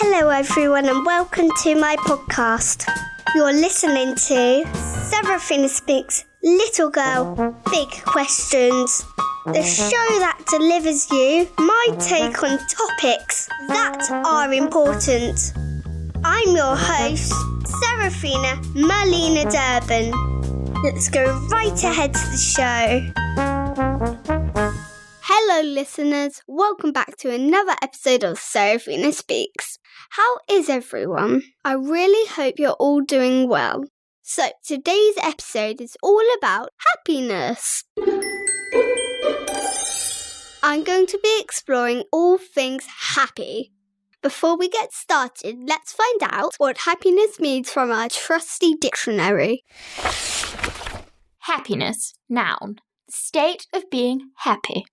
Hello everyone and welcome to my podcast. You're listening to Seraphina Speaks Little Girl, Big Questions. The show that delivers you my take on topics that are important. I'm your host, Seraphina Marlena Durbin. Let's go right ahead to the show. Hello listeners, welcome back to another episode of Seraphina Speaks. How is everyone? I really hope you're all doing well. So today's episode is all about happiness. I'm going to be exploring all things happy. Before we get started, let's find out what happiness means from our trusty dictionary. Happiness, noun, the state of being happy.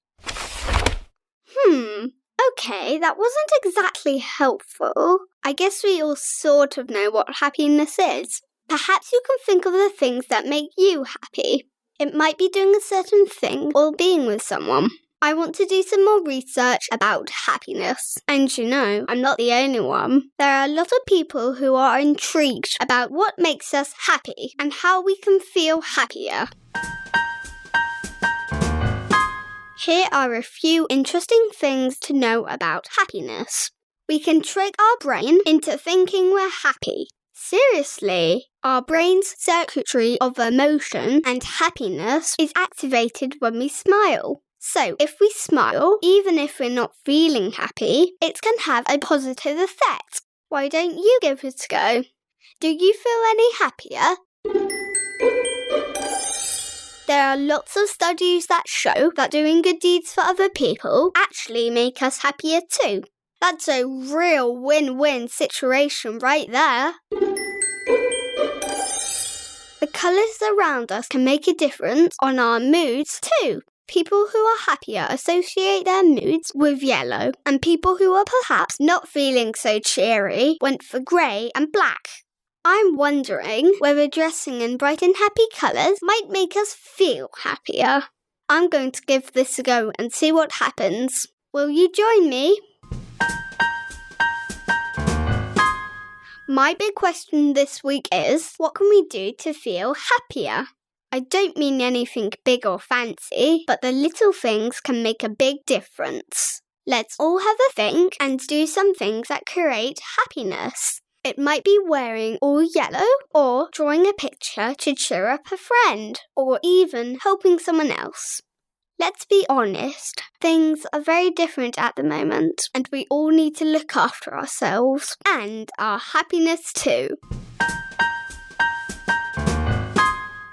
Okay, that wasn't exactly helpful. I guess we all sort of know what happiness is. Perhaps you can think of the things that make you happy. It might be doing a certain thing or being with someone. I want to do some more research about happiness. And you know, I'm not the only one. There are a lot of people who are intrigued about what makes us happy and how we can feel happier. Here are a few interesting things to know about happiness. We can trick our brain into thinking we're happy. Seriously, our brain's circuitry of emotion and happiness is activated when we smile. So, if we smile, even if we're not feeling happy, it can have a positive effect. Why don't you give it a go? Do you feel any happier? There are lots of studies that show that doing good deeds for other people actually make us happier too. That's a real win-win situation right there. The colours around us can make a difference on our moods too. People who are happier associate their moods with yellow, and people who are perhaps not feeling so cheery went for grey and black. I'm wondering whether dressing in bright and happy colours might make us feel happier. I'm going to give this a go and see what happens. Will you join me? My big question this week is, what can we do to feel happier? I don't mean anything big or fancy, but the little things can make a big difference. Let's all have a think and do some things that create happiness. It might be wearing all yellow, or drawing a picture to cheer up a friend, or even helping someone else. Let's be honest, things are very different at the moment, and we all need to look after ourselves and our happiness too.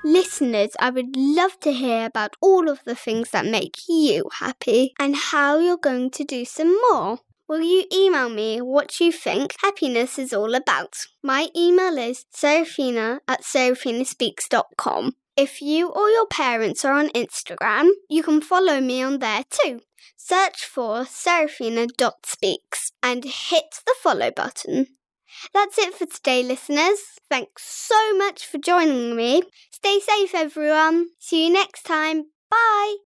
Listeners, I would love to hear about all of the things that make you happy and how you're going to do some more. Will you email me what you think happiness is all about? My email is seraphina@seraphinaspeaks.com. If you or your parents are on Instagram, you can follow me on there too. Search for seraphina.speaks and hit the follow button. That's it for today, listeners. Thanks so much for joining me. Stay safe, everyone. See you next time. Bye.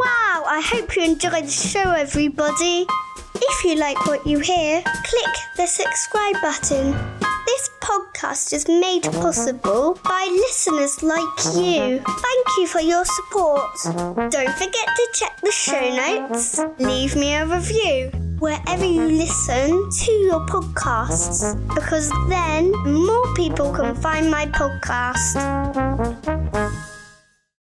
Wow, I hope you enjoyed the show, everybody. If you like what you hear, click the subscribe button. This podcast is made possible by listeners like you. Thank you for your support. Don't forget to check the show notes. Leave me a review wherever you listen to your podcasts, because then more people can find my podcast.